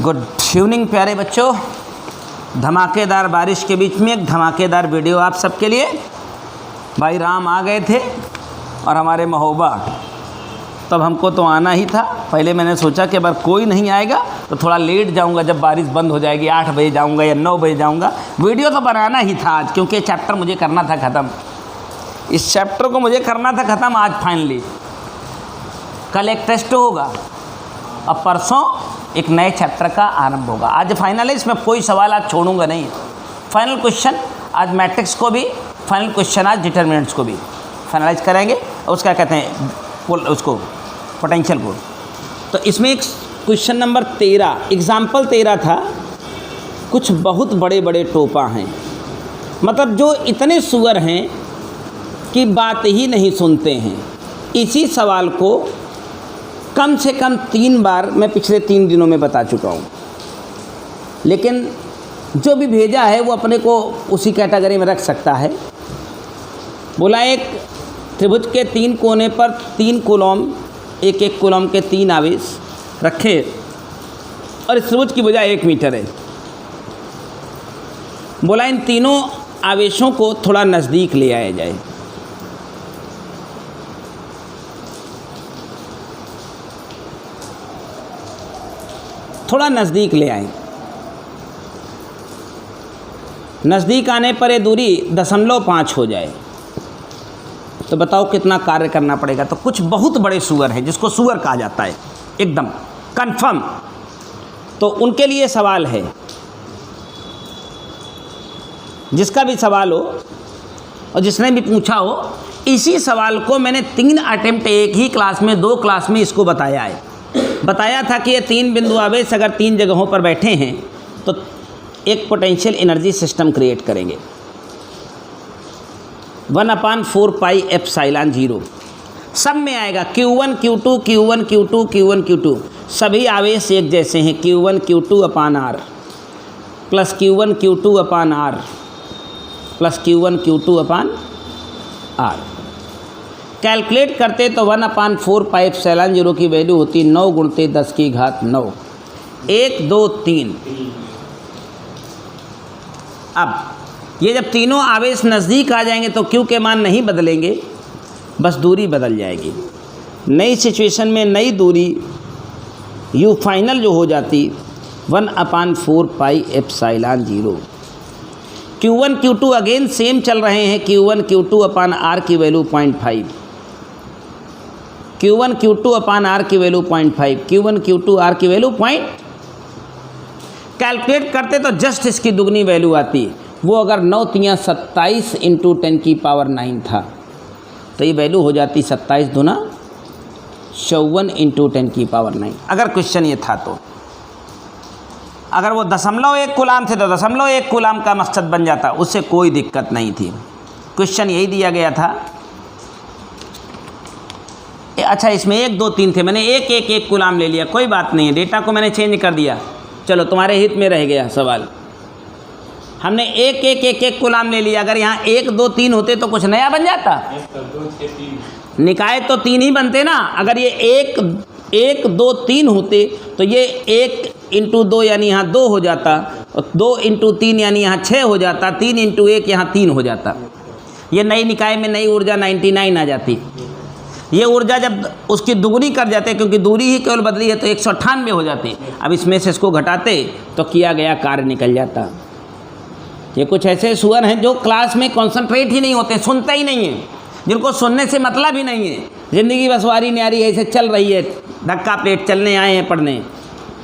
Good evening प्यारे बच्चों। धमाकेदार बारिश के बीच में एक धमाकेदार वीडियो आप सबके लिए। भाई राम आ गए थे और हमारे महोबा, तब हमको तो आना ही था। पहले मैंने सोचा कि अगर कोई नहीं आएगा तो थोड़ा लेट जाऊंगा, जब बारिश बंद हो जाएगी 8 बजे जाऊंगा या 9 बजे जाऊंगा। वीडियो तो बनाना ही था आज, क्योंकि चैप्टर मुझे करना था ख़त्म। इस चैप्टर को मुझे करना था ख़त्म आज फाइनली। कल एक टेस्ट होगा और परसों एक नए चैप्टर का आरंभ होगा। आज फाइनल है, इसमें कोई सवाल आज छोड़ूंगा नहीं। फाइनल क्वेश्चन आज मैट्रिक्स को भी, फाइनल क्वेश्चन आज डिटर्मिनेंट्स को भी फाइनलाइज करेंगे और उसका कहते हैं उसको पोटेंशियल को। तो इसमें एक क्वेश्चन नंबर 13 एग्जाम्पल 13 था। कुछ बहुत बड़े बड़े टोपा हैं, मतलब जो इतने सुअर हैं कि बात ही नहीं सुनते हैं। इसी सवाल को कम से कम 3 बार मैं पिछले 3 दिनों में बता चुका हूँ, लेकिन जो भी भेजा है वो अपने को उसी कैटेगरी में रख सकता है। बोला एक त्रिभुज के 3 कोने पर 3 कूलम, एक एक कूलम के 3 आवेश रखे और इस त्रिभुज की भुजा 1 मीटर है। बोला इन तीनों आवेशों को थोड़ा नज़दीक ले आया जाए। थोड़ा नज़दीक ले आए। नज़दीक आने पर ये दूरी 0.5 हो जाए तो बताओ कितना कार्य करना पड़ेगा। तो कुछ बहुत बड़े सुअर हैं, जिसको सुअर कहा जाता है एकदम कंफर्म। तो उनके लिए सवाल है। जिसका भी सवाल हो और जिसने भी पूछा हो, इसी सवाल को मैंने 3 अटेम्प्ट एक ही क्लास में 2 क्लास में इसको बताया है। बताया था कि ये 3 बिंदु आवेश अगर 3 जगहों पर बैठे हैं तो एक पोटेंशियल एनर्जी सिस्टम क्रिएट करेंगे। 1/4 पाई एप्सिलॉन 0 सब में आएगा। Q1 Q2 Q1 Q2 Q1 Q2 सभी आवेश एक जैसे हैं। Q1 Q2 अपान R प्लस Q1 Q2 अपान R प्लस Q1 Q2 अपान R। कैलकुलेट करते तो 1/4 पाई एप्सिलॉन 0 की वैल्यू होती 9 × 10⁻9 1 2 3। अब ये जब तीनों आवेश नज़दीक आ जाएंगे तो Q के मान नहीं बदलेंगे, बस दूरी बदल जाएगी। नई सिचुएशन में नई दूरी U फाइनल जो हो जाती 1/4 pi epsilon 0। Q1 Q2 again same चल रहे हैं। Q1 Q2 अपान R की वैल्यू 0.5, Q1 Q2 अपान R की वैल्यू 0.5, Q1 Q2 R की वैल्यू कैलकुलेट करते तो जस्ट इसकी दुगनी वैल्यू आती। वो अगर 9 × 27 × 10⁻9 था तो ये वैल्यू हो जाती 27 दूना 54 × 10⁻9। अगर क्वेश्चन ये था तो अगर वो 0.1 कूलाम थे तो 0.1 कूलाम का मकसद बन जाता, उससे कोई दिक्कत नहीं थी। क्वेश्चन यही दिया गया था। अच्छा इसमें 1 2 3 थे, मैंने एक कूलाम ले लिया, कोई बात नहीं है। डेटा को मैंने चेंज कर दिया, चलो तुम्हारे हित में रह गया सवाल। हमने एक कूलाम ले लिया। अगर यहाँ 1 2 3 होते तो कुछ नया बन जाता। निकाय तो 3 ही बनते ना। अगर ये 1 2 3 होते तो ये 1 × 2 यानी यहाँ 2 हो जाता, और 2 × 3 यानी यहाँ 6 हो जाता, 3 × 1 यहाँ 3 हो जाता। ये नई निकाय में नई ऊर्जा 99 आ जाती। ये ऊर्जा जब उसकी दुगुनी कर जाते, क्योंकि दूरी ही केवल बदली है, तो 198 हो जाती। अब इसमें से इसको घटाते तो किया गया कार्य निकल जाता। ये कुछ ऐसे सुअर हैं जो क्लास में कॉन्सेंट्रेट ही नहीं होते, सुनते ही नहीं हैं, जिनको सुनने से मतलब ही नहीं है। ज़िंदगी बस वारी न्यारी ऐसे चल रही है, धक्का प्लेट चलने आए हैं पढ़ने।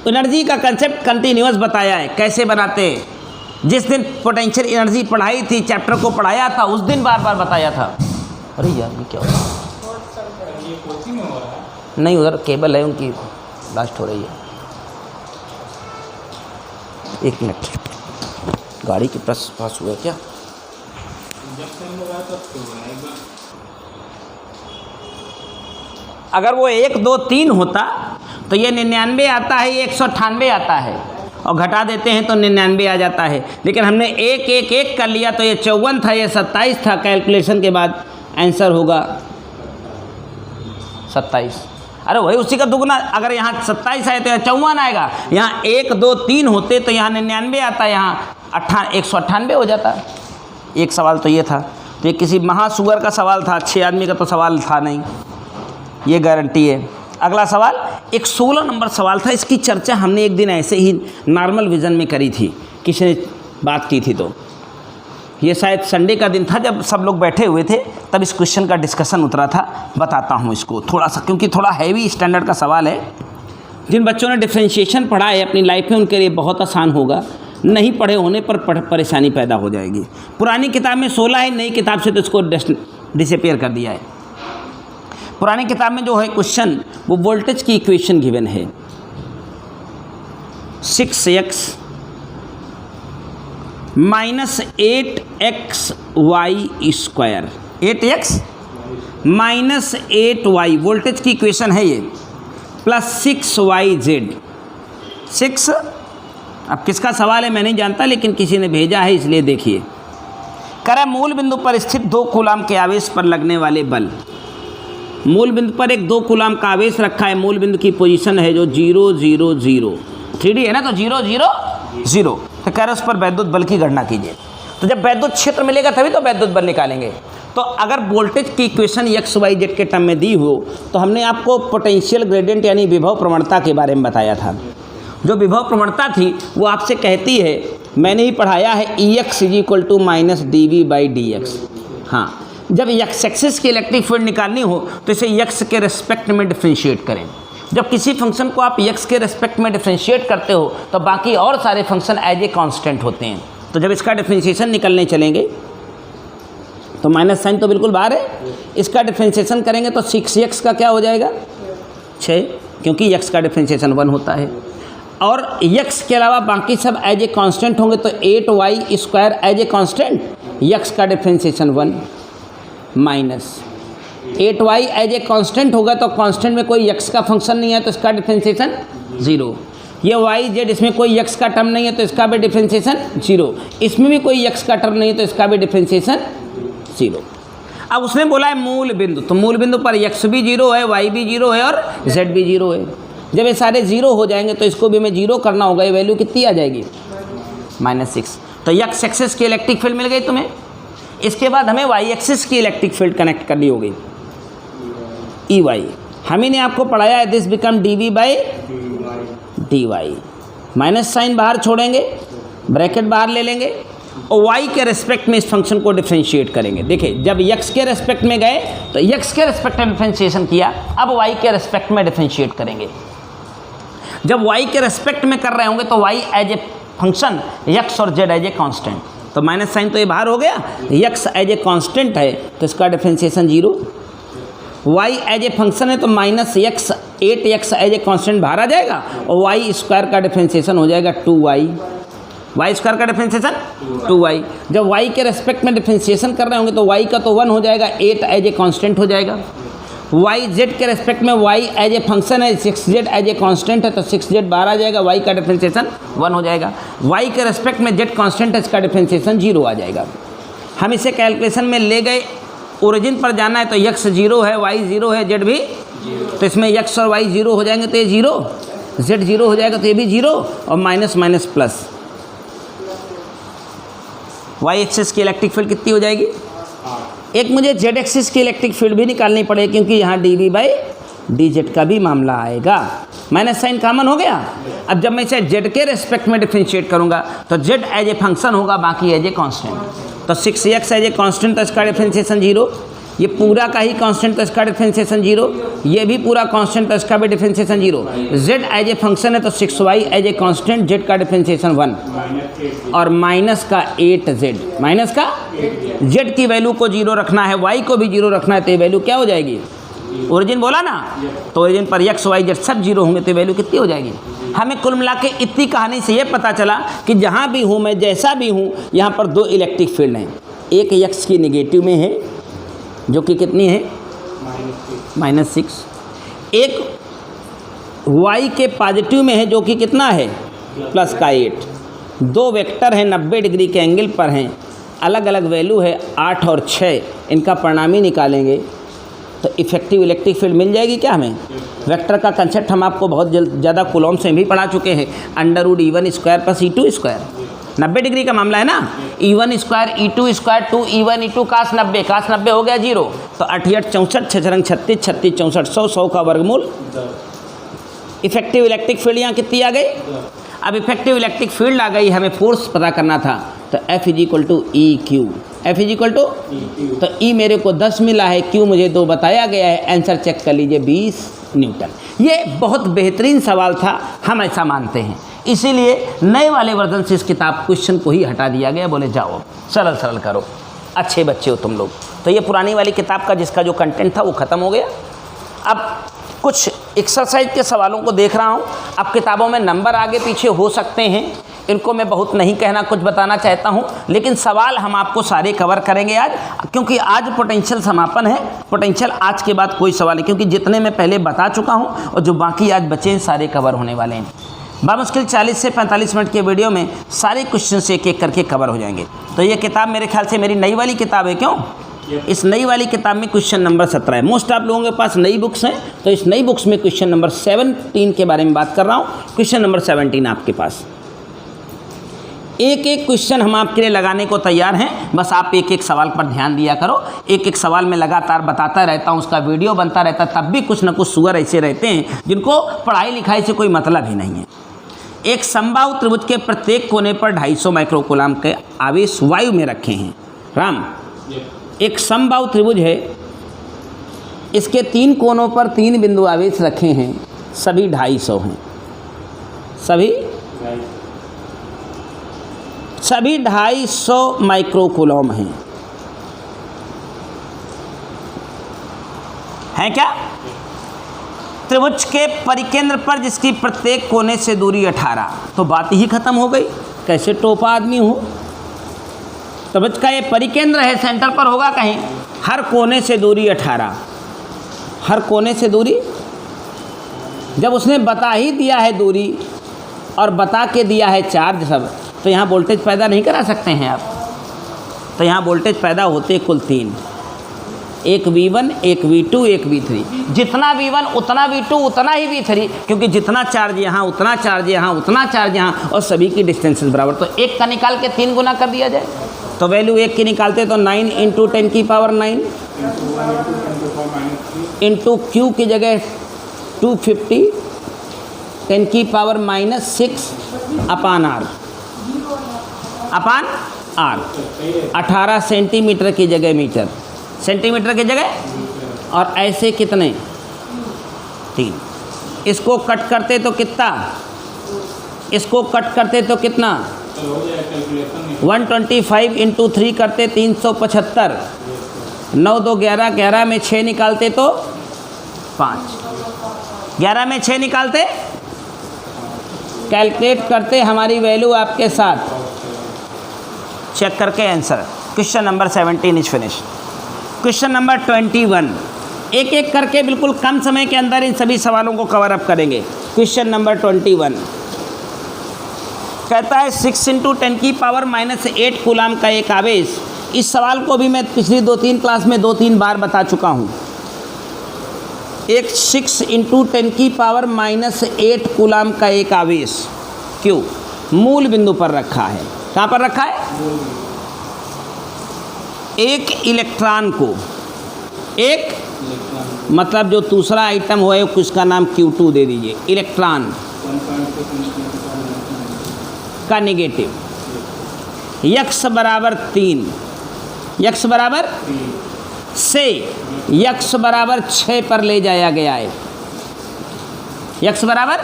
एनर्जी का कंसेप्ट कंटिन्यूअस बताया है, कैसे बनाते। जिस दिन पोटेंशियल एनर्जी पढ़ाई थी, चैप्टर को पढ़ाया था, उस दिन बार बार बताया था। अरे यार ये क्या हो रहा है? नहीं, उधर केबल है, उनकी ब्लास्ट हो रही है। 1 मिनट, गाड़ी के पास हुआ क्या? अगर वो 1 2 3 होता तो ये 99 आता है, ये 198 आता है, और घटा देते हैं तो 99 आ जाता है। लेकिन हमने 1 कर लिया तो ये 54 था, ये 27 था। कैलकुलेशन के बाद आंसर होगा 27। अरे वही उसी का दुगना, अगर यहाँ 27 आए तो यहाँ 54 आएगा, यहाँ 1 2 3 होते तो यहाँ 99 आता, यहाँ 198 हो जाता। एक सवाल तो ये था, तो ये किसी महासुगर का सवाल था, 6 आदमी का तो सवाल था नहीं, ये गारंटी है। अगला सवाल एक 16 नंबर सवाल था, इसकी चर्चा हमने एक दिन ऐसे ही नॉर्मल विज़न में करी थी, किसी ने बात की थी, तो ये शायद संडे का दिन था जब सब लोग बैठे हुए थे, तब इस क्वेश्चन का डिस्कशन उतरा था। बताता हूँ इसको थोड़ा सा, क्योंकि थोड़ा हैवी स्टैंडर्ड का सवाल है। जिन बच्चों ने डिफरेंशिएशन पढ़ा है अपनी लाइफ में उनके लिए बहुत आसान होगा, नहीं पढ़े होने पर परेशानी पैदा हो जाएगी। पुरानी किताब में 16 है, नई किताब से तो इसको डिसअपीयर कर दिया है। पुरानी किताब में जो है क्वेश्चन, वो वोल्टेज की इक्वेशन गिवन है, 6x minus 8xy square, 8x minus 8y voltage की इक्वेशन है ये, प्लस 6yz। 6 अब किसका सवाल है मैं नहीं जानता, लेकिन किसी ने भेजा है इसलिए देखिए। कह मूल बिंदु पर स्थित 2 कूलाम के आवेश पर लगने वाले बल। मूल बिंदु पर एक 2 कूलाम का आवेश रखा है, मूल बिंदु की पोजीशन है जो 0 0 0, 3D है ना, तो 0 0 0, तो कह रहे उस पर वैद्युत बल की गणना कीजिए। तो जब वैद्युत क्षेत्र मिलेगा तभी तो वैद्युत बल निकालेंगे। तो अगर वोल्टेज की इक्वेशन एक्स वाई जेड के टर्म में दी हो, तो हमने आपको पोटेंशियल ग्रेडियंट यानी विभव प्रवणता के बारे में बताया था। जो विभव प्रवणता थी वो आपसे कहती है, मैंने ही पढ़ाया है, Ex = माइनस dV/dx। हाँ, जब एक्स एक्सिस की इलेक्ट्रिक फील्ड निकालनी हो तो इसे एक्स के रेस्पेक्ट में डिफ्रेंशिएट करें। जब किसी फंक्शन को आप एक्स के रेस्पेक्ट में डिफ्रेंशिएट करते हो तो बाकी और सारे फंक्शन एज ए कांस्टेंट होते हैं। तो जब इसका डिफ्रेंशिएशन निकलने चलेंगे तो माइनस साइन तो बिल्कुल बाहर है, इसका डिफ्रेंशिएशन करेंगे तो 6x का क्या हो जाएगा 6, क्योंकि x का डिफ्रेंशिएशन 1 होता है। और x के अलावा बाकी सब एज ए कांस्टेंट होंगे, तो 8y² as a constant, x का differentiation 1 minus 8y as a constant होगा, तो कांस्टेंट में कोई x का फंक्शन नहीं है तो इसका डिफ्रेंशिएशन 0। ये y z इसमें कोई x का टर्म नहीं है तो इसका भी डिफ्रेंशिएशन 0। इसमें भी कोई x का टर्म नहीं है तो इसका भी डिफ्रेंशिएशन 0। अब उसने बोला है मूल बिंदु, तो मूल बिंदु पर x भी 0 है, y भी 0 है और z भी 0 है। जब ये सारे 0 हो जाएंगे तो इसको भी हमें 0 करना होगा। ये वैल्यू कितनी आ जाएगी -6। तो x एक्सिस की इलेक्ट्रिक फील्ड मिल गई तुम्हें। इसके बाद हमें y एक्सिस की इलेक्ट्रिक फील्ड कनेक्ट करनी होगी, EY। हम ने आपको पढ़ाया है this become dV/dy। Minus sign बाहर छोड़ेंगे, ब्रैकेट बाहर ले लेंगे और y के रेस्पेक्ट में इस फंक्शन को डिफरेंशिएट करेंगे। देखिए, जब x के रेस्पेक्ट में गए तो x के रेस्पेक्ट में डिफरेंशिएशन किया, अब y के रेस्पेक्ट में डिफरेंशिएट करेंगे। जब y के रेस्पेक्ट में कर रहे होंगे तो y as a function, x और z एज ए कांस्टेंट, तो माइनस साइन तो ये बाहर हो गया, x एज ए कांस्टेंट है तो इसका differentiation 0। y as a function है तो -x 8x as a constant बाहर आ जाएगा और y² का डिफरेंशिएशन हो जाएगा 2y। y² का डिफरेंशिएशन 2y। जब y के रेस्पेक्ट में डिफरेंशिएशन कर रहे होंगे तो y का तो 1 हो जाएगा, 8 एज ए कांस्टेंट हो जाएगा। y z के रेस्पेक्ट में y एज ए फंक्शन है, 6z एज ए कांस्टेंट है तो 6z बाहर आ जाएगा, y का डिफरेंशिएशन 1 हो जाएगा। y के रेस्पेक्ट में z कांस्टेंट है, इसका डिफरेंशिएशन 0 आ जाएगा। हम इसे कैलकुलेशन में ले गए, ओरिजिन पर जाना है तो x 0 है, y 0 है, z भी, तो इसमें x और y 0 हो जाएंगे तो ये 0, z 0 हो जाएगा तो ये भी 0 और minus minus plus. y axis की इलेक्ट्रिक फील्ड कितनी हो जाएगी? एक मुझे z एक्सिस की इलेक्ट्रिक फील्ड भी निकालनी पड़ेगी, क्योंकि यहाँ dV/dz का भी मामला आएगा। माइनस साइन कॉमन हो गया। अब जब मैं इसे z के रेस्पेक्ट में डिफरेंशिएट करूँगा तो z एज ए फंक्शन होगा, बाकी एज ए कांस्टेंट। तो 6x एज ए कांस्टेंट तो इसका डिफरेंशिएशन 0, ये पूरा का ही कांस्टेंट तो इसका डिफरेंशिएशन 0, ये भी पूरा कांस्टेंट तो इसका भी differentiation 0। z as a function है तो 6y as a constant, z का डिफरेंशिएशन 1 और माइनस का 8z। माइनस का z की वैल्यू को 0 रखना है, y को भी 0 रखना है, तो ये वैल्यू क्या हो जाएगी? ओरिजिन बोला ना, तो ओरिजिन पर x y z सब 0 होंगे तो वैल्यू कितनी हो जाएगी? हमें कुल मिला के इतनी कहानी से ये पता चला कि जहाँ भी हूँ मैं, जैसा भी हूँ, यहाँ पर 2 इलेक्ट्रिक फील्ड हैं। एक x की नेगेटिव में है जो कि कितनी है -6, एक y के पॉजिटिव में है जो कि कितना है प्लस का 8। 2 वेक्टर हैं, 90 डिग्री के एंगल पर हैं, अलग अलग वैल्यू है 8 और 6, इनका परिणामी निकालेंगे तो इफेक्टिव इलेक्ट्रिक फील्ड मिल जाएगी क्या हमें? वेक्टर का कंसेप्ट हम आपको बहुत ज़्यादा कूलॉम से भी पढ़ा चुके हैं, √E1 square plus E2 square. 90 degree का मामला है ना, E1 square E2 square 2E1 E2 cos 90, cos 90 हो गया 0, तो 8 8 64, 6 6 36, 36 64, 100, 100 का वर्गमूल। इफेक्टिव इलेक्ट्रिक फील्ड यहाँ कितनी आ गई? अब इफेक्टिव इलेक्ट्रिक फील्ड आ गई, हमें फोर्स पता करना था, तो F = EQ, F = तो E मेरे को 10 मिला है, Q मुझे 2 बताया गया है, आंसर चेक कर लीजिए 20 न्यूटन। ये बहुत बेहतरीन सवाल था, हम ऐसा मानते हैं, इसीलिए नए वाले वर्जन से इस किताब क्वेश्चन को ही हटा दिया गया, बोले जाओ सरल सरल करो, अच्छे बच्चे हो तुम लोग। तो ये पुरानी वाली किताब का जिसका जो कंटेंट था वो ख़त्म हो गया। अब कुछ एक्सरसाइज के सवालों को देख रहा हूँ। अब किताबों में नंबर आगे पीछे हो सकते हैं, इनको मैं बहुत नहीं कहना, कुछ बताना चाहता हूँ, लेकिन सवाल हम आपको सारे कवर करेंगे आज, क्योंकि आज पोटेंशियल समापन है। पोटेंशियल आज के बाद कोई सवाल नहीं, क्योंकि जितने मैं पहले बता चुका हूँ और जो बाकी आज बचे हैं सारे कवर होने वाले हैं। बामुश्किल 40 से 45 मिनट के वीडियो में सारे क्वेश्चन से एक एक करके कवर हो जाएंगे। तो ये किताब मेरे ख्याल से मेरी नई वाली किताब है, क्यों? इस नई वाली किताब में क्वेश्चन नंबर 17 है। मोस्ट आप लोगों के पास नई बुक्स हैं, तो इस नई बुक्स में क्वेश्चन नंबर 17 के बारे में बात कर रहा हूँ। क्वेश्चन नंबर 17 आपके पास, एक एक क्वेश्चन हम आपके लिए लगाने को तैयार हैं, बस आप एक एक सवाल पर ध्यान दिया करो। एक एक सवाल में लगातार बताता रहता हूँ, उसका वीडियो बनता रहता है, तब भी कुछ न कुछ सुअर ऐसे रहते हैं जिनको पढ़ाई लिखाई से कोई मतलब ही नहीं है। एक समबाहु त्रिभुज के प्रत्येक कोने पर 250 माइक्रोकूलम के आवेश वायु में रखे हैं। राम, एक समबाहु त्रिभुज है, इसके 3 कोनों पर 3 बिंदु आवेश रखे हैं, सभी 250 हैं, सभी 250 माइक्रोकूलम हैं, हैं क्या? त्रिभुज के परिकेंद्र पर जिसकी प्रत्येक कोने से दूरी 18, तो बात ही खत्म हो गई। कैसे टोपा आदमी हो? त्रिभुज का ये परिकेंद्र है, सेंटर पर होगा कहीं, हर कोने से दूरी 18, हर कोने से दूरी, जब उसने बता ही दिया है दूरी और बता के दिया है चार्ज सब, तो यहाँ वोल्टेज पैदा नहीं करा सकते हैं आप। तो यहाँ वोल्टेज पैदा होते कुल 3, एक V1, एक V2, एक V3। जितना V1 उतना V2 उतना ही V3, क्योंकि जितना चार्ज यहाँ उतना चार्ज यहाँ उतना चार्ज यहाँ, और सभी की डिस्टेंसेस बराबर। तो एक का निकाल के 3 गुना कर दिया जाए, तो वैल्यू 1 की निकालते तो 9 × 10⁻⁹ इंटू Q की जगह 250 10⁻⁻6 अपान R, 18 सेंटीमीटर की जगह मीटर, सेंटीमीटर की जगह, और ऐसे कितने 3। इसको कट करते तो कितना, इसको कट करते तो कितना, 125 × 3 करते 375, 9 2 11, 11 में 6 निकालते तो 5, 11 में 6 निकालते, कैलकुलेट करते हमारी वैल्यू आपके साथ, चेक करके answer. Question number 17 is finish. Question number 21, एक एक करके बिल्कुल कम समय के अंदर इन सभी सवालों को कवर अप करेंगे। क्वेश्चन नंबर 21 कहता है 6 × 10⁻⁻8 कूलम का एक आवेश। इस सवाल को भी मैं पिछली 2-3 क्लास में 2-3 बार बता चुका हूँ। एक 6 × 10⁻⁸ कूलम का एक आवेश Q मूल बिंदु पर रखा है। कहाँ पर रखा है? एक इलेक्ट्रॉन को, एक मतलब जो दूसरा आइटम हो उसका नाम Q2 दे दीजिए, इलेक्ट्रॉन का नेगेटिव, x बराबर 3, x बराबर से x बराबर 6 पर ले जाया गया है। x बराबर,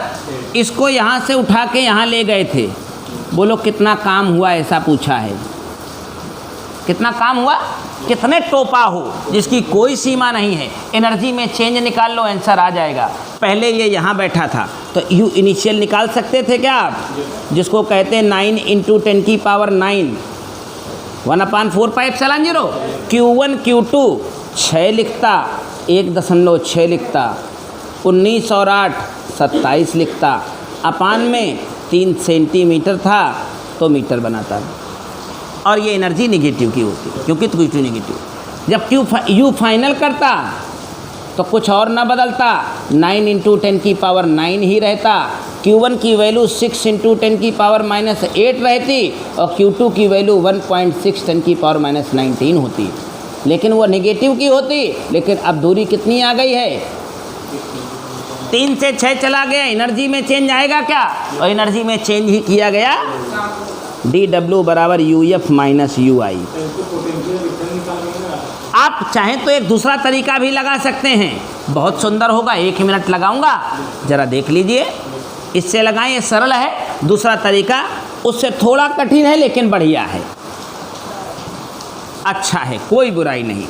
इसको यहाँ से उठा के यहाँ ले गए थे। बोलो कितना काम हुआ, ऐसा पूछा है। कितना काम हुआ, कितने टोपा हो, जिसकी कोई सीमा नहीं है। एनर्जी में चेंज निकाल लो, आंसर आ जाएगा। पहले ये यहाँ बैठा था तो U इनिशियल निकाल सकते थे क्या आप, जिसको कहते हैं 9 × 10⁹ 1/4πε0। Q1 Q2 6 लिखता, 1.6 लिखता, 19 और 8 27 लिखता, अपान में 3 सेंटीमीटर था तो मीटर बनाता है। और ये एनर्जी निगेटिव की होती है, क्योंकि Q2 निगेटिव। जब U फाइनल करता तो कुछ और ना बदलता, 9 इंटू 10 की पावर 9 ही रहता। Q1 की वैल्यू 6 इंटू 10 की पावर -8 रहती और Q2 की वैल्यू 1.6 10 की पावर -19 होती, लेकिन वो नेगेटिव की होती। लेकिन अब दूरी कितनी आ गई है, 3 से 6 चला गया। एनर्जी में चेंज आएगा क्या, और एनर्जी में चेंज ही किया गया। dW बराबर UF माइनस UI। आप चाहें तो एक दूसरा तरीका भी लगा सकते हैं, बहुत सुंदर होगा। 1 मिनट लगाऊंगा, ज़रा देख लीजिए। इससे लगाएं, ये सरल है। दूसरा तरीका उससे थोड़ा कठिन है लेकिन बढ़िया है, अच्छा है, कोई बुराई नहीं।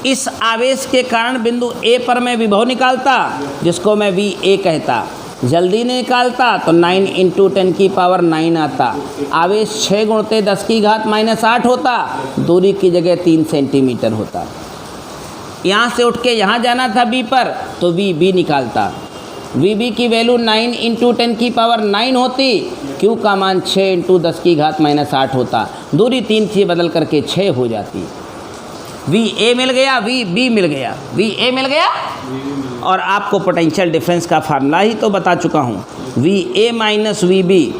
इस आवेश के कारण बिंदु A पर मैं विभव निकालता, जिसको मैं VA कहता। जल्दी निकालता तो 9 इंटू 10 की पावर 9 आता। आवेश 6 गुणते 10 की घात -8 होता। दूरी की जगह 3 सेंटीमीटर होता। यहाँ से उठ के यहाँ जाना था B पर, तो VB निकालता। VB की वैल्यू 9 इंटू 10 की पावर 9 होती। Q का मान 6 इंटू 10 की घात -8 होता। दूरी 3 से बदल करके 6 हो जाती। VA मिल गया, VB मिल गया, VA मिल गया। और आपको पोटेंशियल डिफरेंस का फार्मूला ही तो बता चुका हूँ। VA माइनस VB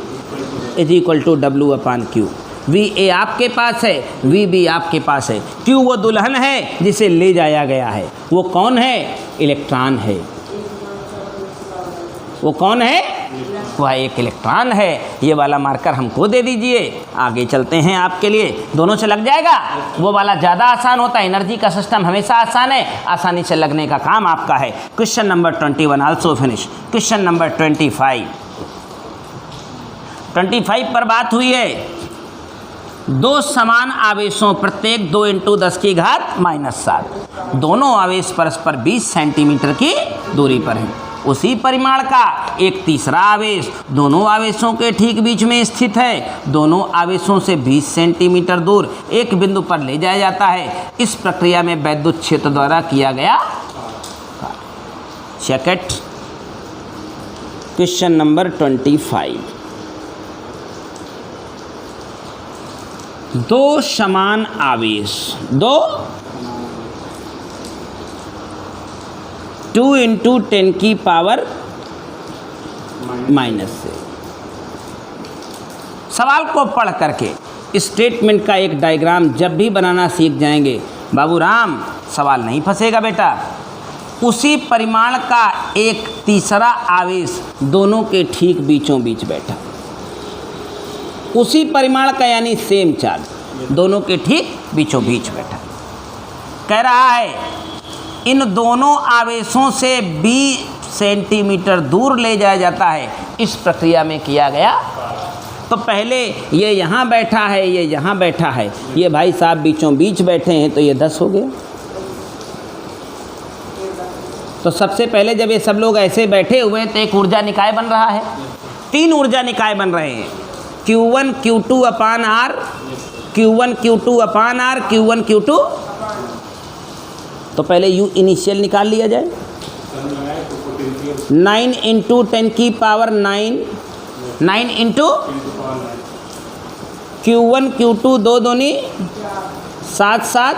is equal to W/Q। VA आपके पास है, VB आपके पास है। Q वो दुल्हन है जिसे ले जाया गया है। वो कौन है, इलेक्ट्रॉन है। वो कौन है, वह एक इलेक्ट्रॉन है। ये वाला मार्कर हमको दे दीजिए, आगे चलते हैं आपके लिए। दोनों से लग जाएगा, वो वाला ज़्यादा आसान होता है। एनर्जी का सिस्टम हमेशा आसान है, आसानी से लगने का काम आपका है। Question number 21 also finish. Question number 25 पर बात हुई है। 2 समान आवेशों, प्रत्येक 2 इंटू 10 की घात -7। दोनों आवेश परस्पर 20 सेंटीमीटर की दूरी पर हैं। उसी परिमाण का एक तीसरा आवेश दोनों आवेशों के ठीक बीच में स्थित है। दोनों आवेशों से 20 सेंटीमीटर दूर एक बिंदु पर ले जाया जाता है। इस प्रक्रिया में वैद्युत क्षेत्र द्वारा किया गया। Second question number 25। 2 समान आवेश, 2 इंटू 10 की पावर माइनस से। सवाल को पढ़ करके स्टेटमेंट का एक डायग्राम जब भी बनाना सीख जाएंगे, बाबू राम सवाल नहीं फंसेगा बेटा। उसी परिमाण का एक तीसरा आवेश दोनों के ठीक बीचों बीच बैठा। उसी परिमाण का यानी सेम चार्ज दोनों के ठीक बीचों बीच बैठा। कह रहा है इन दोनों आवेशों से 20 सेंटीमीटर दूर ले जाया जाता है। इस प्रक्रिया में किया गया। तो पहले ये यहाँ बैठा है, ये यहाँ बैठा है, ये भाई साहब बीचों बीच बैठे हैं, तो ये 10 हो गया। तो सबसे पहले जब ये सब लोग ऐसे बैठे हुए हैं तो एक ऊर्जा निकाय बन रहा है। 3 ऊर्जा निकाय बन रहे हैं, Q1 Q2/R, Q1 Q2/R, Q1 Q2। तो पहले U इनिशियल निकाल लिया जाए। 9 इंटू 10 की पावर 9 इंटू Q1 Q2 2 दूनी 7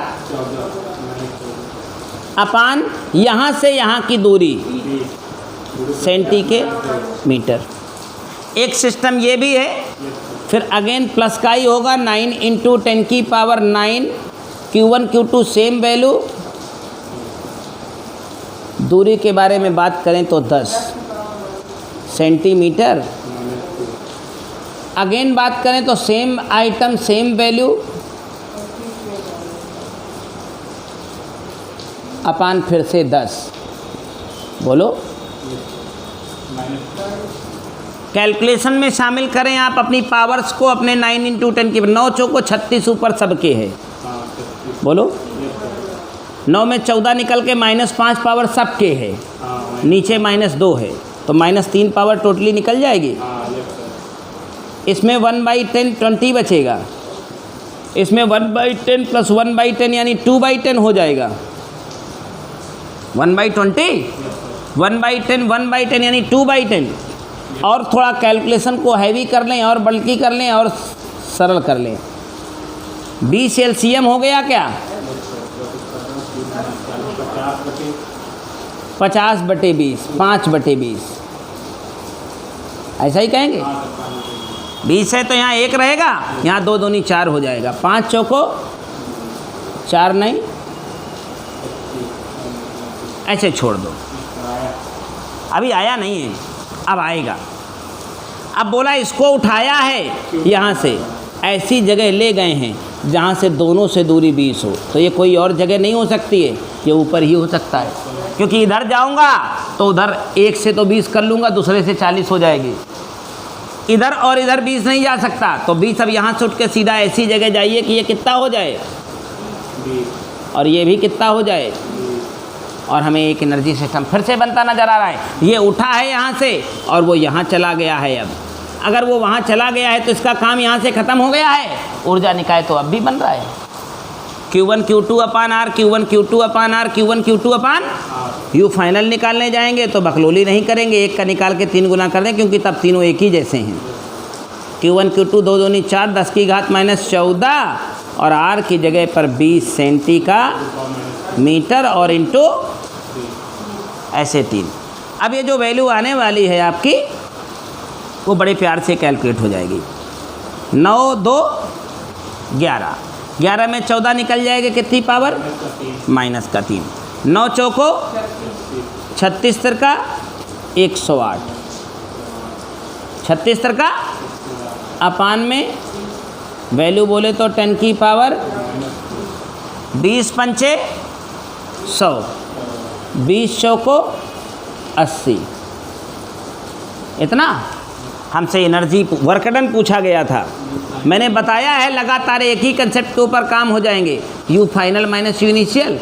अपान यहाँ से यहाँ की दूरी सेंटीमीटर। एक सिस्टम ये भी है। फिर अगेन प्लस का ही होगा, 9 इंटू 10 की power 9, Q1 Q2 same value. दूरी के बारे में बात करें तो 10 सेंटीमीटर। अगेन बात करें तो सेम आइटम सेम वैल्यू अपान फिर से 10। बोलो, कैलकुलेशन में शामिल करें आप अपनी पावर्स को। अपने 9 इंटू 10 की 9 चौको 36 ऊपर सबके है। बोलो, 9 में 14 निकल के -5 पावर सबके है, नीचे -2 है, तो -3 पावर टोटली निकल जाएगी। इसमें 1/10 20 बचेगा। इसमें 1/10 प्लस 1/10 यानी 2/10 हो जाएगा। 1/20 1/10 1/10 यानी 2/10। और थोड़ा कैलकुलेशन को हैवी कर लें और बल्कि कर लें और सरल कर लें। 20 LCM हो गया क्या? 50/20, 5/20, ऐसा ही कहेंगे। 20 है तो यहाँ 1 रहेगा, यहाँ 2 दूनी 4 हो जाएगा। 5 चौको 4 नहीं, ऐसे छोड़ दो। अभी आया नहीं है, अब आएगा। अब बोला इसको उठाया है यहाँ से, ऐसी जगह ले गए हैं जहाँ से दोनों से दूरी 20 हो, तो ये कोई और जगह नहीं हो सकती है, ये ऊपर ही हो सकता है। क्योंकि इधर जाऊँगा तो उधर 1 से तो 20 कर लूँगा, दूसरे से 40 हो जाएगी। इधर और इधर 20 नहीं जा सकता, तो 20 अब यहाँ से उठ के सीधा ऐसी जगह जाइए कि ये कितना हो जाए और ये भी कितना हो जाए, और हमें एक एनर्जी सिस्टम फिर से बनता नज़र आ रहा है। ये उठा है यहाँ से और वो यहाँ चला गया है। अब अगर वो वहाँ चला गया है तो इसका काम यहाँ से ख़त्म हो गया है, ऊर्जा निकाय तो अब भी बन रहा है। Q1 Q2/R, Q1 Q2/R, Q1 Q2/R। You final निकालने जाएंगे तो बकलोली नहीं करेंगे, 1 का निकाल के 3 गुना कर दें, क्योंकि तब तीनों एक ही जैसे हैं। Q1 Q2 2 दूनी 4, 10 की घात -14, और R की जगह पर 20 सेंटी का मीटर और इंटू ऐसे 3। अब ये जो वैल्यू आने वाली है आपकी, वो बड़े प्यार से कैलकुलेट हो जाएगी। 9 2 11, 11 में 14 निकल जाएगा, कितनी पावर -3। 9 चौको 36 तिरका 108, 36 तिरका अपान में वैल्यू बोले तो 10 की पावर 20 पंचे 100, 20 चौको 80। इतना हमसे एनर्जी वर्क डन पूछा गया था। मैंने बताया है लगातार एक ही कंसेप्ट के ऊपर काम हो जाएंगे। You final minus you initial,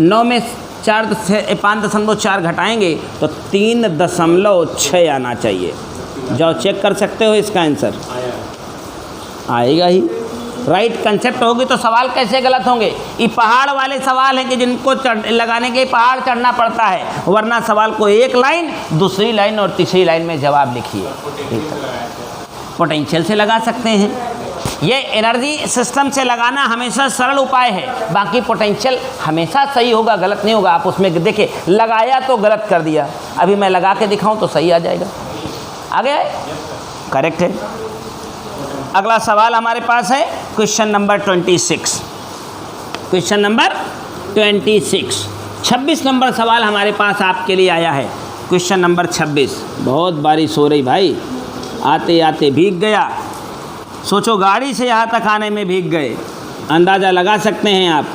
9 में 5.4 घटाएंगे तो 3.6 आना चाहिए। जाओ चेक कर सकते हो, इसका आंसर आएगा ही। राइट कंसेप्ट होगी तो सवाल कैसे गलत होंगे। ये पहाड़ वाले सवाल हैं कि जिनको लगाने के पहाड़ चढ़ना पड़ता है, वरना सवाल को एक लाइन, दूसरी लाइन और तीसरी लाइन में जवाब लिखिए। पोटेंशियल से लगा सकते हैं, ये एनर्जी सिस्टम से लगाना हमेशा सरल उपाय है। बाकी पोटेंशियल हमेशा सही होगा, गलत नहीं होगा। आप उसमें देखिए, लगाया तो गलत कर दिया, अभी मैं लगा के दिखाऊं तो सही आ जाएगा। आगे करेक्ट है। अगला सवाल हमारे पास है question number 26। Question number 26, 26 number सवाल हमारे पास आपके लिए आया है। Question number 26। बहुत बारिश हो रही भाई, आते आते भीग गया। सोचो गाड़ी से यहाँ तक आने में भीग गए, अंदाज़ा लगा सकते हैं आप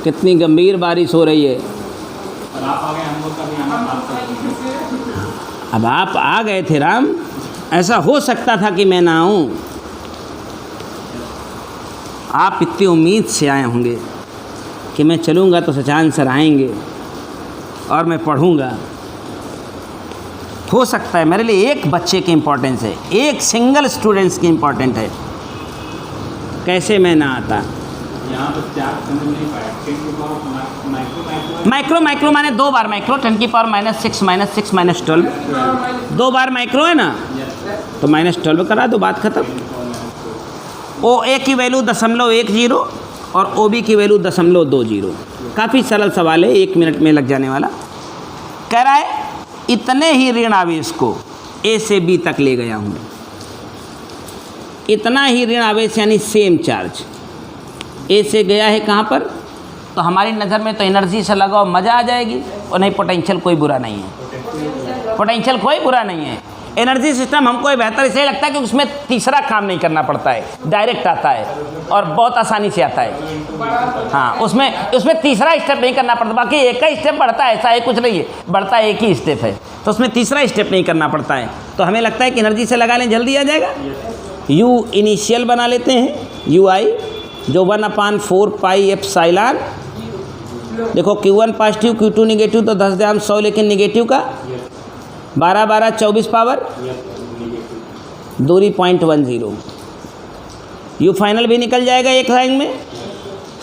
कितनी गंभीर बारिश हो रही है। अब आप आ गए थे राम, ऐसा हो सकता था कि मैं ना आऊँ। आप इतनी उम्मीद से आए होंगे कि मैं चलूँगा तो सच आंसर आएंगे और मैं पढ़ूँगा। हो सकता है मेरे लिए एक बच्चे की इम्पोर्टेंस है, एक सिंगल स्टूडेंट्स की इम्पोर्टेंट है, कैसे मैं ना आता। माइक्रो माने 2 बार माइक्रो, 10 की पावर -6 -12, 2 बार माइक्रो है ना, तो -12 करा दो, बात खत्म। OA की वैल्यू 0.10 और OB की वैल्यू 0.20। काफ़ी सरल सवाल है, 1 मिनट में लग जाने वाला। कह रहा है इतने ही ऋण आवेश को A से B तक ले गया हूँ। इतना ही ऋण आवेश यानी सेम चार्ज A से गया है कहाँ पर, तो हमारी नज़र में तो एनर्जी से लगाओ मज़ा आ जाएगी। और नहीं, पोटेंशियल कोई बुरा नहीं है, पोटेंशियल कोई बुरा नहीं है। एनर्जी सिस्टम हमको बेहतर इसलिए लगता है कि उसमें तीसरा काम नहीं करना पड़ता है, डायरेक्ट आता है और बहुत आसानी से आता है। हाँ, उसमें तीसरा स्टेप नहीं करना पड़ता। बाकी एक का स्टेप बढ़ता है, ऐसा है कुछ नहीं है, बढ़ता एक ही स्टेप है, तो उसमें तीसरा स्टेप नहीं करना पड़ता है। तो हमें लगता है कि एनर्जी से लगा लें, जल्दी आ जाएगा। यू इनिशियल बना लेते हैं, UI जो 1/4 पाई एप्सिलॉन। देखो Q1 पॉजिटिव Q2 निगेटिव, तो 10 लेकिन निगेटिव का 12 12 24 पावर, दूरी 0.10। यू फाइनल भी निकल जाएगा एक लाइन में,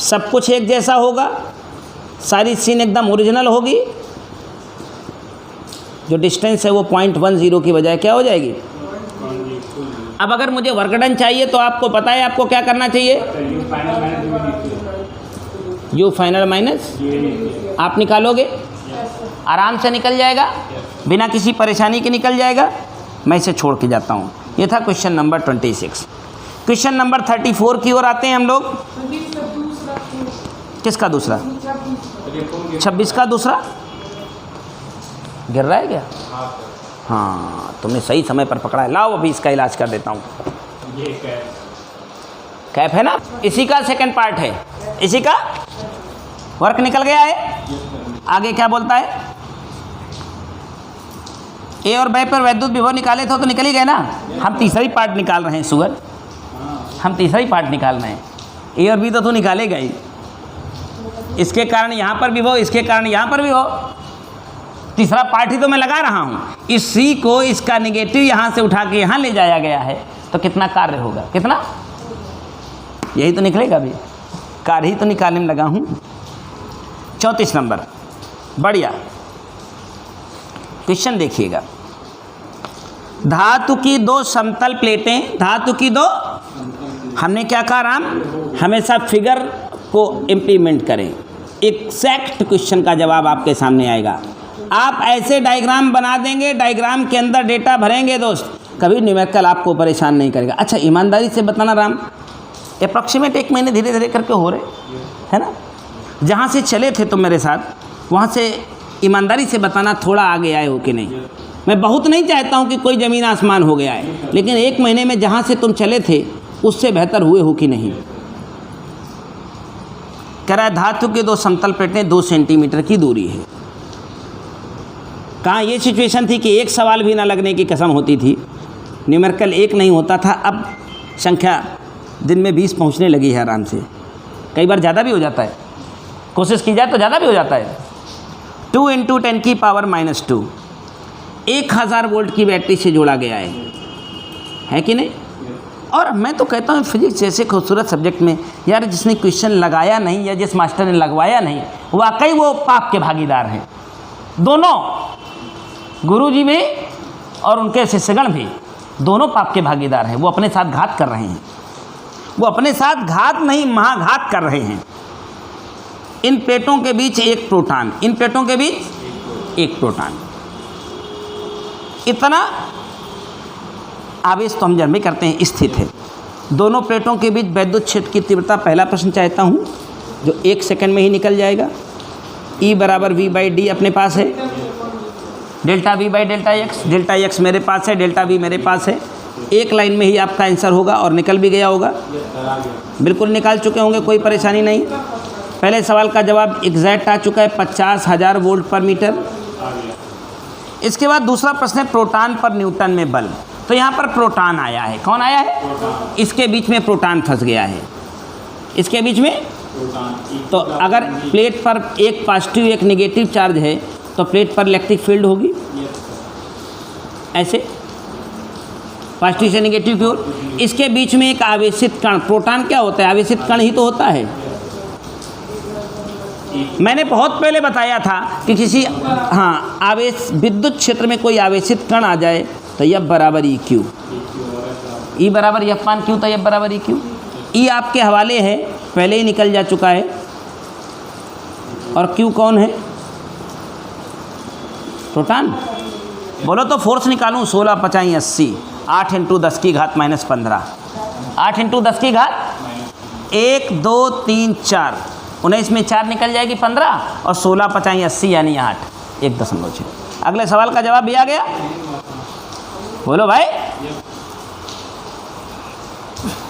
सब कुछ एक जैसा होगा, सारी सीन एकदम ओरिजिनल होगी। जो डिस्टेंस है वो 0.10 की बजाय क्या हो जाएगी। अब अगर मुझे वर्क डन चाहिए तो आपको पता है आपको क्या करना चाहिए। यू फाइनल माइनस आप निकालोगे, आराम से निकल जाएगा, बिना किसी परेशानी के निकल जाएगा। मैं इसे छोड़ के जाता हूँ। ये था क्वेश्चन नंबर 26। क्वेश्चन नंबर 34 की ओर आते हैं हम लोग। किसका दूसरा? 26 का दूसरा गिर रहा है क्या? हाँ, तुमने सही समय पर पकड़ा है। लाओ अभी इसका इलाज कर देता हूँ। ये कैप है ना, इसी का सेकंड पार्ट है, इसी का वर्क निकल गया है। आगे क्या बोलता है? ए और बी पर वैद्युत विभव निकाले थे तो निकल ही गए ना। हम तीसरा ही पार्ट निकाल रहे हैं सुगर, हम तीसरा ही पार्ट निकाल रहे हैं। ए और बी तो निकालेगा ही, इसके कारण यहाँ पर विभव, इसके कारण यहाँ पर विभव। तीसरा पार्ट ही तो मैं लगा रहा हूँ। इस सी को, इसका निगेटिव यहाँ से उठा के यहाँ ले जाया गया है, तो कितना कार्य होगा? कितना? यही तो निकलेगा अभी, कार्य ही तो निकालने में लगा हूँ। 34 नंबर, बढ़िया क्वेश्चन देखिएगा। धातु की दो समतल प्लेटें, धातु की दो, हमने क्या कहा राम? हमेशा फिगर को इम्प्लीमेंट करें, एग्जैक्ट क्वेश्चन का जवाब आपके सामने आएगा। आप ऐसे डायग्राम बना देंगे, डायग्राम के अंदर डेटा भरेंगे दोस्त, कभी न्यूमेरिकल आपको परेशान नहीं करेगा। अच्छा, ईमानदारी से बताना राम, अप्रॉक्सीमेट 1 महीने धीरे धीरे करके हो रहे है ना? जहाँ से चले थे तुम मेरे साथ, वहाँ से ईमानदारी से बताना थोड़ा आगे आए हो कि नहीं। मैं बहुत नहीं चाहता हूँ कि कोई ज़मीन आसमान हो गया है, लेकिन 1 महीने में जहाँ से तुम चले थे उससे बेहतर हुए हो कि नहीं। कह रहा है धातु के दो समतल प्लेटें 2 सेंटीमीटर की दूरी है। कहाँ ये सिचुएशन थी कि एक सवाल भी ना लगने की कसम होती थी, न्यूमेरिकल 1 नहीं होता था। अब संख्या दिन में 20 पहुँचने लगी है आराम से, कई बार ज़्यादा भी हो जाता है, कोशिश की जाए तो ज़्यादा भी हो जाता है। 2 × 10⁻², 1000 वोल्ट की बैटरी से जोड़ा गया है कि नहीं? और मैं तो कहता हूँ फिजिक्स जैसे खूबसूरत सब्जेक्ट में यार, जिसने क्वेश्चन लगाया नहीं या जिस मास्टर ने लगवाया नहीं, वाकई वो पाप के भागीदार हैं। दोनों, गुरुजी भी और उनके शिष्यगण भी, दोनों पाप के भागीदार हैं। वो अपने साथ घात कर रहे हैं, वो अपने साथ घात नहीं महाघात कर रहे हैं। इन प्लेटों के बीच एक प्रोटॉन, इन प्लेटों के बीच एक प्रोटॉन, इतना आवेश तो हम जन्म में करते हैं, स्थित है। दोनों प्लेटों के बीच वैद्युत क्षेत्र की तीव्रता, पहला प्रश्न चाहता हूँ जो 1 सेकंड में ही निकल जाएगा। E = V/d अपने पास है, डेल्टा V/डेल्टा x मेरे पास है, डेल्टा V मेरे पास है। एक लाइन में ही आपका आंसर होगा और निकल भी गया होगा, बिल्कुल निकाल चुके होंगे, कोई परेशानी नहीं। पहले सवाल का जवाब एग्जैक्ट आ चुका है, 50,000 वोल्ट पर मीटर। इसके बाद दूसरा प्रश्न है प्रोटॉन पर न्यूटन में बल। तो यहाँ पर प्रोटॉन आया है, कौन आया है? इसके बीच में प्रोटॉन फंस गया है, इसके बीच में। तो अगर प्लेट पर एक पॉजिटिव एक नेगेटिव चार्ज है तो प्लेट पर इलेक्ट्रिक फील्ड होगी, ऐसे पॉजिटिव से नेगेटिव की ओर। इसके बीच में एक आवेशित कण, प्रोटॉन क्या होता है? आवेशित कण ही तो होता है। मैंने बहुत पहले बताया था कि किसी आवेश विद्युत क्षेत्र में कोई आवेशित कण आ जाए तो F = EQ, E = F/Q, तो F = EQ। E आपके हवाले है, पहले ही निकल जा चुका है। और Q कौन है? प्रोटॉन। बोलो तो फोर्स निकालूं, 16 × 5 = 80, 8 × 10⁻15, 8 × 10⁻, 1 2 3 4, 19 में 4 निकल जाएगी 15, और 16 × 5 = 80 यानी 8, 1.6। अगले सवाल का जवाब भी आ गया, बोलो भाई।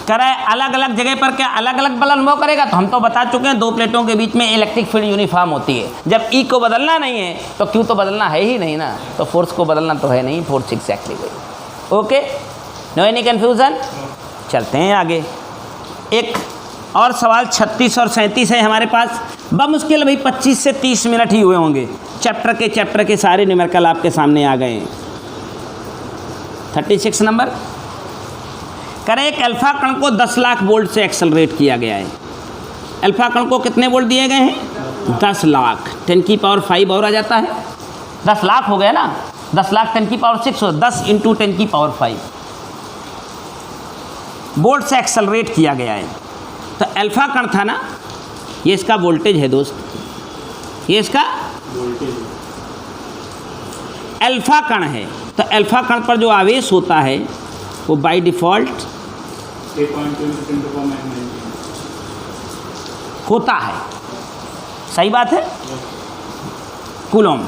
कह रहा है अलग अलग जगह पर क्या अलग अलग बल अनुभव करेगा? तो हम तो बता चुके हैं, 2 प्लेटों के बीच में इलेक्ट्रिक फील्ड यूनिफॉर्म होती है। जब E को बदलना नहीं है तो Q तो बदलना है ही नहीं ना, तो फोर्स को बदलना तो है नहीं, फोर्स एग्जैक्टली वही। Okay, no any confusion. चलते हैं आगे। एक और सवाल 36 और 37 है हमारे पास। बमुश्किल भाई 25 से 30 मिनट ही हुए होंगे, चैप्टर के सारे न्यूमेरिकल आपके सामने आ गए हैं। 36 नंबर, करें एक अल्फा कण को 10 लाख वोल्ट से एक्सेलरेट किया गया है। अल्फा कण को कितने वोल्ट दिए गए हैं? 10 लाख, 10⁵ और आ जाता है, 10 लाख हो गया ना, 10 लाख 10⁶ हो, 10 × 10⁵ वोल्ट से एक्सेलरेट किया गया है। तो अल्फा कण था ना, ये इसका वोल्टेज है दोस्त, ये इसका अल्फा कण है। तो अल्फा कण पर जो आवेश होता है वो बाय डिफ़ॉल्ट होता है, सही बात है, कूलॉम।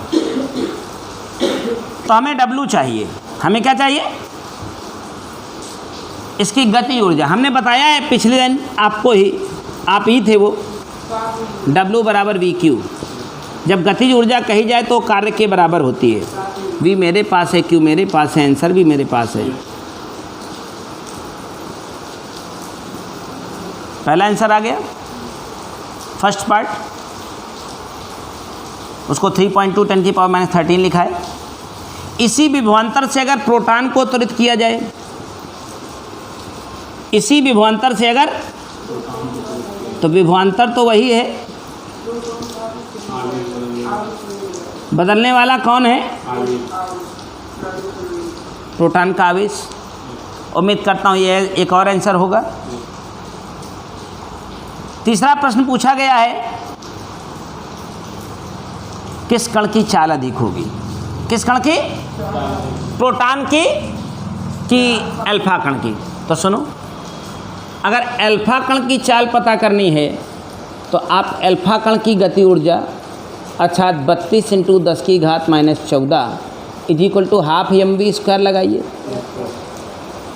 तो हमें W चाहिए, हमें क्या चाहिए, इसकी गति ऊर्जा। हमने बताया है पिछले दिन आपको ही, आप ही थे वो, W बराबर VQ। जब गतिज ऊर्जा कही जाए तो कार्य के बराबर होती है। V मेरे पास है, Q मेरे पास है, आंसर भी मेरे पास है। पहला आंसर आ गया, फर्स्ट पार्ट, उसको 3.2 10⁻³ लिखा है। इसी विभवांतर से अगर प्रोटॉन को त्वरित किया जाए, इसी विभवांतर से अगर, तो विभवांतर तो वही है, बदलने वाला कौन है, प्रोटॉन का आवेश। उम्मीद करता हूँ ये एक और आंसर होगा। तीसरा प्रश्न पूछा गया है, किस कण की चाल अधिक होगी, किस कण की, प्रोटॉन की कि अल्फा कण की। तो सुनो, अगर अल्फा कण की चाल पता करनी है तो आप अल्फा कण की गति ऊर्जा अर्थात 32 × 10⁻⁻14 = ½ mv² लगाइए,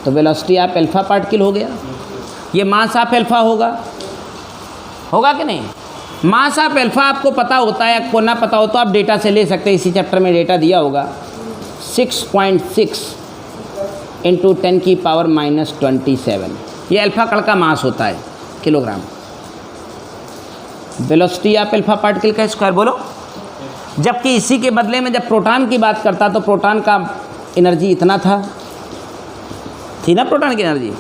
तो वेलोसिटी आप अल्फा पार्टिकल हो गया। ये मास ऑफ अल्फा होगा, होगा कि नहीं। मास ऑफ अल्फा आपको पता होता है, आपको ना पता हो तो आप डेटा से ले सकते हैं, इसी चैप्टर में डेटा दिया होगा। 6.6 × 10⁻⁻27 ये अल्फा कण का मास होता है, kilogram. Velocity of alpha particle का स्क्वायर बोलो। जबकि इसी के बदले में जब प्रोटॉन की बात करता तो प्रोटॉन का एनर्जी इतना था, थी ना प्रोटॉन की एनर्जी,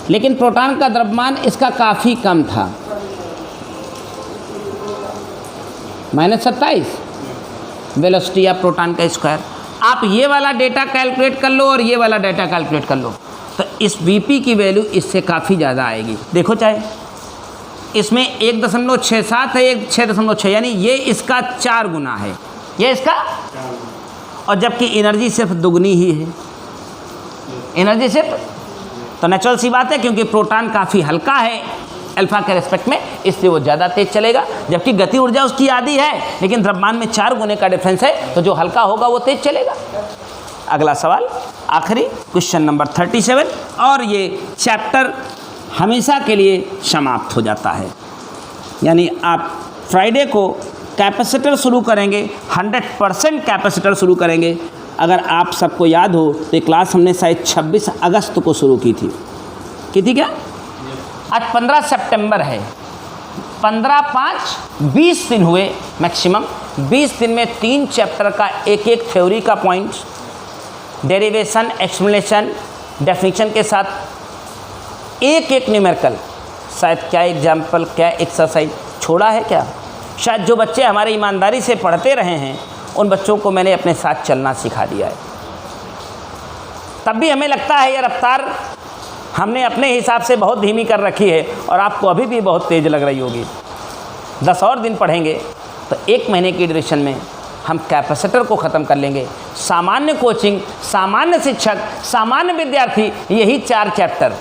लेकिन प्रोटॉन का द्रव्यमान इसका काफ़ी कम था, -27 वेलोसिटी ऑफ प्रोटॉन का स्क्वायर। आप ये वाला डेटा कैलकुलेट कर लो और ये वाला डेटा कैलकुलेट कर लो, तो इस Vp की वैल्यू इससे काफ़ी ज़्यादा आएगी। देखो, चाहे इसमें 1.67 है, 6.6, यानी ये इसका 4 गुना है, ये इसका, और जबकि एनर्जी सिर्फ दुगनी ही है, एनर्जी सिर्फ। तो नेचुरल सी बात है, क्योंकि प्रोटॉन काफ़ी हल्का है अल्फा के रिस्पेक्ट में, इसलिए वो ज़्यादा तेज चलेगा। जबकि गति ऊर्जा उसकी आधी है, लेकिन द्रव्यमान में 4 गुने का डिफरेंस है, तो जो हल्का होगा वो तेज चलेगा। अगला सवाल, आखिरी क्वेश्चन नंबर 37, और ये चैप्टर हमेशा के लिए समाप्त हो जाता है। यानी आप फ्राइडे को कैपेसिटर शुरू करेंगे, 100% कैपेसिटर शुरू करेंगे। अगर आप सबको याद हो तो ये क्लास हमने शायद 26 अगस्त को शुरू की थी क्या? आज 15 सितंबर है, 15-5 20 दिन हुए मैक्सिमम। 20 दिन में 3 चैप्टर का एक थ्योरी का पॉइंट, डेरिवेशन, एक्सप्लेनेशन, डेफिनेशन के साथ एक न्यूमेरिकल। शायद क्या एग्जाम्पल, क्या एक्सरसाइज छोड़ा है क्या? शायद जो बच्चे हमारे ईमानदारी से पढ़ते रहे हैं उन बच्चों को मैंने अपने साथ चलना सिखा दिया है। तब भी हमें लगता है ये रफ्तार हमने अपने हिसाब से बहुत धीमी कर रखी है और आपको अभी भी बहुत तेज़ लग रही होगी। 10 और दिन पढ़ेंगे तो 1 महीने की ड्यूरेशन में हम कैपेसिटर को ख़त्म कर लेंगे। सामान्य कोचिंग, सामान्य शिक्षक, सामान्य विद्यार्थी यही 4 चैप्टर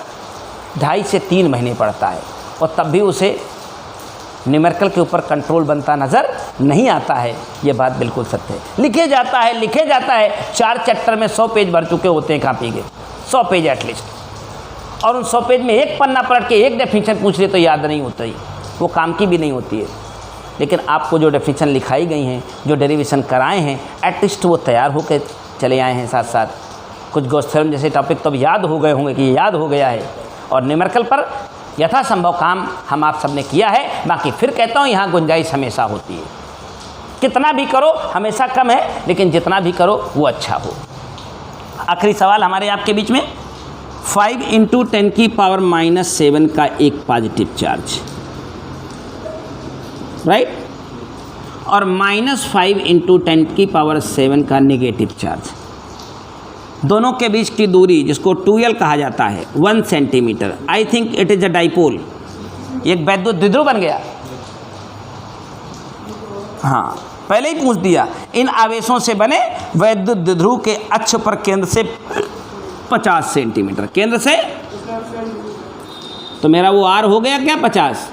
2.5 से 3 महीने पढ़ता है और तब भी उसे न्यूमेरिकल के ऊपर कंट्रोल बनता नज़र नहीं आता है। ये बात बिल्कुल सत्य है। लिखे जाता है 4 चैप्टर में 100 पेज भर चुके होते हैं कापी के, 100 पेज एटलीस्ट, और उन 100 पेज में एक पन्ना पलट के एक डेफिनेशन पूछ ले तो याद नहीं होता ही, वो काम की भी नहीं होती है। लेकिन आपको जो डेफिनेशन लिखाई गई हैं, जो डेरिवेशन कराए हैं, एटलीस्ट वो तैयार होकर चले आए हैं। साथ साथ कुछ गॉस थ्योरम जैसे टॉपिक तो अब याद हो गए होंगे कि ये याद हो गया है, और न्यूमेरिकल पर यथासंभव काम हम आप सब ने किया है। बाकी फिर कहता हूँ यहाँ गुंजाइश हमेशा होती है, कितना भी करो हमेशा कम है, लेकिन जितना भी करो वो अच्छा हो। आखिरी सवाल हमारे आपके बीच में, 5 × 10⁻⁻7 का एक पॉजिटिव चार्ज, राइट, और -5 × 10⁻7 का नेगेटिव चार्ज। दोनों के बीच की दूरी जिसको 2L कहा जाता है 1 centimetre. I think it is a dipole. एक वैद्युत द्विध्रुव बन गया। हाँ, पहले ही पूछ दिया। इन आवेशों से बने वैद्युत द्विध्रुव के अक्ष पर केंद्र से 50 सेंटीमीटर, केंद्र से, तो मेरा वो आर हो गया क्या 50,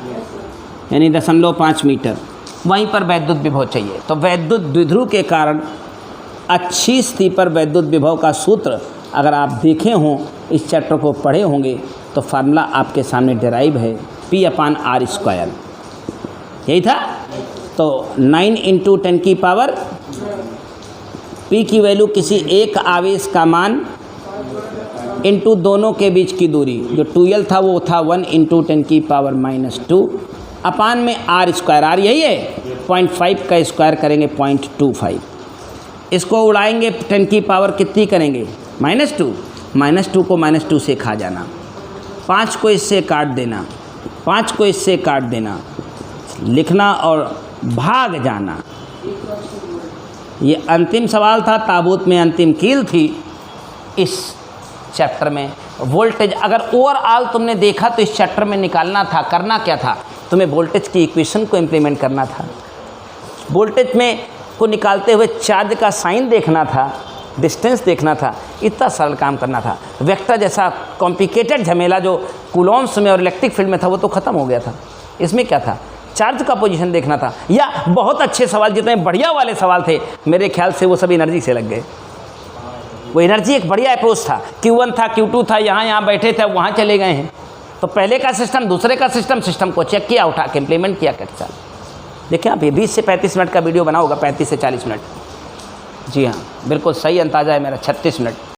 यानी 0.5 मीटर, वहीं पर वैद्युत विभव चाहिए। तो वैद्युत द्विध्रुव के कारण अच्छी स्थिति पर वैद्युत विभव का सूत्र अगर आप देखे हों, इस चैप्टर को पढ़े होंगे, तो फार्मूला आपके सामने डिराइव है, P/R², यही था। तो 9 × 10⁻, P की वैल्यू किसी एक आवेश का मान इंटू दोनों के बीच की दूरी, जो 2L था वो था 1 × 10⁻⁻2 अपान में R², R यही है, 0.5 का स्क्वायर करेंगे 0.25, इसको उड़ाएंगे 10 की पावर कितनी करेंगे, -2, -2 को -2 से खा जाना, 5 को इससे काट देना, 5 को इससे काट देना, लिखना और भाग जाना। ये अंतिम सवाल था, ताबूत में अंतिम कील थी इस चैप्टर में। वोल्टेज अगर ओवरऑल तुमने देखा तो इस चैप्टर में निकालना था, करना क्या था, तुम्हें वोल्टेज की इक्वेशन को इम्प्लीमेंट करना था। वोल्टेज में को निकालते हुए चार्ज का साइन देखना था, डिस्टेंस देखना था, इतना सरल काम करना था। वेक्टर जैसा कॉम्प्लिकेटेड झमेला जो कूलॉम्स में और इलेक्ट्रिक फील्ड में था वो तो ख़त्म हो गया था। इसमें क्या था, चार्ज का पोजीशन देखना था। या बहुत अच्छे सवाल, जितने बढ़िया वाले सवाल थे मेरे ख्याल से वो सब एनर्जी से लग गए। वो एनर्जी एक बढ़िया अप्रोच था, Q1 था, Q2 था, यहाँ बैठे थे, वहाँ चले गए हैं। तो पहले का सिस्टम, दूसरे का सिस्टम को चेक किया, उठा के इम्प्लीमेंट किया कैसे। देखिए आप ये 20 से 35 मिनट का वीडियो बना होगा, 35 से 40 मिनट। जी हाँ, बिल्कुल सही अंदाज़ा है मेरा, 36 मिनट।